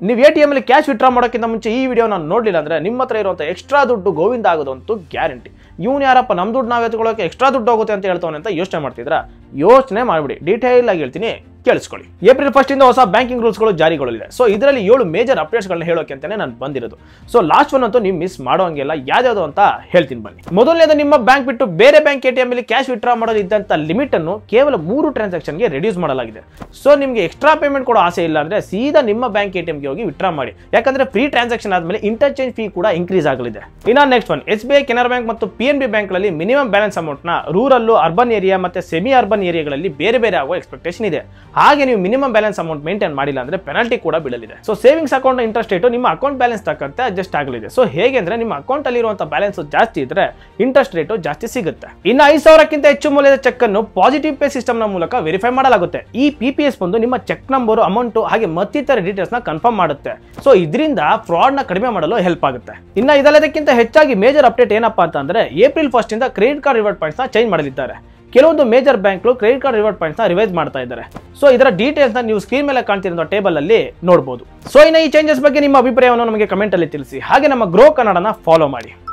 ನೀವು ATM ಅಲ್ಲಿ cash withdraw ಮಾಡೋಕ್ಕಿಂತ ಮುಂಚೆ ಈ ವಿಡಿಯೋನ ನೋಡಲಿಲ್ಲ ಅಂದ್ರೆ ನಿಮ್ಮ ಹತ್ರ ಇರುವಂಥ ಎಕ್ಸ್ಟ್ರಾ ದುಡ್ಡು ಗೋವಿಂದ ಆಗೋದಂತೂ ಗ್ಯಾರಂಟಿ. ಇವನು ಯಾರಪ್ಪ ನಮ್ಮ ದುಡ್ಡು ನಾವು ಎತ್ಕೊಳ್ಳೋಕೆ ಎಕ್ಸ್ಟ್ರಾ ದುಡ್ಡು ಹೋಗುತ್ತೆ ಅಂತ ಹೇಳ್ತಾವನೆ ಅಂತ ಯೋಚನೆ ಮಾಡ್ತಿದ್ರ? ಯೋಚನೆ ಮಾಡಿಬಿಡಿ, ಡೀಟೇಲ್ ಆಗಿ ಹೇಳ್ತೀನಿ, ಕೇಳಿಸ್ಕೊಳ್ಳಿ. ಏಪ್ರಿಲ್ 1 ಇಂದ ಹೊಸ ಬ್ಯಾಂಕಿಂಗ್ ರೂಲ್ಸ್ಗಳು ಜಾರಿಗೊಳ್ಳಲಿದೆ. ಸೊ ಇದರಲ್ಲಿ 7 ಮೇಜರ್ ಅಪ್ಡೇಟ್ಸ್ಗಳನ್ನ ಹೇಳೋಕೆ ಅಂತಾನೆ ನಾನು ಬಂದಿರೋದು. ಸೊ ಲಾಸ್ಟ್ ಒನ್ ಅಂತೂ ನೀವು ಮಿಸ್ ಮಾಡೋಂಗಿಲ್ಲ. ಯಾವ್ಯಾವುದು ಅಂತ ಹೇಳ್ತೀನಿ ಬನ್ನಿ. ಮೊದಲನೇದು, ನಿಮ್ಮ ಬ್ಯಾಂಕ್ ಬಿಟ್ಟು ಬೇರೆ ಬ್ಯಾಂಕ್ ATM ಅಲ್ಲಿ ಕ್ಯಾಶ್ ವಿತ್ಡ್ರಾ ಮಾಡೋದು ಇದ್ದಂತ ಲಿಮಿಟ್ ಅನ್ನು ಕೇವಲ 3 ಟ್ರಾನ್ಸಾಕ್ಷನ್ಗೆ ರೆಡ್ಯೂಸ್ ಮಾಡಲಾಗಿದೆ. ಸೊ ನಿಮಗೆ ಎಕ್ಸ್ಟ್ರಾ ಪೇಮೆಂಟ್ ಕೊಡೋ ಆಸೆ ಇಲ್ಲ ಅಂದ್ರೆ ಸೀದಾ ನಿಮ್ಮ ಬ್ಯಾಂಕ್ ATMಗೆ ಹೋಗಿ ವಿತ್ಡ್ರಾ ಮಾಡಿ. ಯಾಕಂದ್ರೆ ಫ್ರೀ ಟ್ರಾನ್ಸಾಕ್ಷನ್ ಆದ್ಮೇಲೆ ಇಂಟರ್ಚೇಂಜ್ ಫೀ ಕೂಡ ಇನ್ಕ್ರೀಸ್ ಆಗಲಿದೆ. ಇನ್ನ next one, SBI, Canara bank ಮತ್ತು PNB ಬ್ಯಾಂಕ್ಗಳಲ್ಲಿ ಮಿನಿಮಮ್ ಬ್ಯಾಲೆನ್ಸ್ ಅಮೌಂಟ್ ನ ರೂರಲ್, ಅರ್ಬನ್ ಏರಿಯಾ ಮತ್ತೆ ಸೆಮಿ ಅರ್ಬನ್ ಏರಿಯಾಗಳಲ್ಲಿ ಬೇರೆ ಬೇರೆ ಆಗೋ ಎಕ್ಸ್ಪೆಕ್ಟೇಷನ್ ಇದೆ. ಹಾಗೆ ನೀವು ಮಿನಿಮಮ್ ಬ್ಯಾಲೆನ್ಸ್ ಅಮೌಂಟ್ ಮೇಂಟೈನ್ ಮಾಡಿಲ್ಲ ಅಂದ್ರೆ ಪೆನಾಲ್ಟಿ ಕೂಡ ಬೀಳಲಿದೆ. So savings account interest rate ನಿಮ್ಮ ಅಕೌಂಟ್ ಬ್ಯಾಲೆನ್ಸ್ ತಕ್ಕಂತೆ ಅಡ್ಜಸ್ಟ್ ಆಗಲಿದೆ. ಸೊ ಹೇಗೆ ಅಂದ್ರೆ ನಿಮ್ಮ ಅಕೌಂಟ್ ಅಲ್ಲಿ ಇರುವಂತಹ ಬ್ಯಾಲೆನ್ಸ್ ಜಾಸ್ತಿ ಇದ್ರೆ ಇಂಟ್ರೆಸ್ಟ್ ರೇಟ್ ಜಾಸ್ತಿ ಸಿಗುತ್ತೆ. ಇನ್ನು 5,000ಕ್ಕಿಂತ ಹೆಚ್ಚು ಮೌಲ್ಯದ ಚೆಕ್ ಅನ್ನು ಪಾಸಿಟಿವ್ ಪೇ ಸಿಸ್ಟಮ್ ನ ಮೂಲಕ ವೆರಿಫೈ ಮಾಡಲಾಗುತ್ತೆ. ಈ PPS ಬಂದು ನಿಮ್ಮ ಚೆಕ್ ನಂಬರ್, ಅಮೌಂಟ್ ಹಾಗೆ ಮತ್ತಿತರ ಡೀಟೇಲ್ಸ್ ನ ಕನ್ಫರ್ಮ್ ಮಾಡುತ್ತೆ. ಸೊ ಇದರಿಂದ ಫ್ರಾಡ್ ನ ಕಡಿಮೆ ಮಾಡಲು ಹೆಲ್ಪ್ ಆಗುತ್ತೆ. ಇನ್ನು ಇದೆಲ್ಲದಕ್ಕಿಂತ ಹೆಚ್ಚಾಗಿ ಮೇಜರ್ ಅಪ್ಡೇಟ್ ಏನಪ್ಪಾ ಅಂತಂದ್ರೆ ಏಪ್ರಿಲ್ 1 ಇಂದ ಕ್ರೆಡಿಟ್ ಕಾರ್ಡ್ ರಿವಾರ್ಡ್ ಪಾಯಿಂಟ್ಸ್ ನ ಚೇಂಜ್ ಮಾಡಲಿದ್ದಾರೆ. ಕೆಲವೊಂದು ಮೇಜರ್ ಬ್ಯಾಂಕ್ಗಳು ಕ್ರೆಡಿಟ್ ಕಾರ್ಡ್ ರಿವಾರ್ಡ್ ಪಾಯಿಂಟ್ಸ್ ನ ರಿವೈಸ್ ಮಾಡ್ತಾ ಇದ್ದಾರೆ. ಸೊ ಇದರ ಡೀಟೇಲ್ಸ್ ನ ನೀವು ಸ್ಕ್ರೀನ್ ಮೇಲೆ ಕಾಣ್ತಿರೋ ಟೇಬಲ್ ಅಲ್ಲಿ ನೋಡಬಹುದು. ಸೊ ಇನ್ನು ಈ ಚೇಂಜಸ್ ಬಗ್ಗೆ ನಿಮ್ಮ ಅಭಿಪ್ರಾಯವನ್ನು ನಮಗೆ ಕಮೆಂಟ್ ಅಲ್ಲಿ ತಿಳಿಸಿ. ಹಾಗೆ ನಮ್ಮ ಗ್ರೋ ಕನ್ನಡನ ಫಾಲೋ ಮಾಡಿ.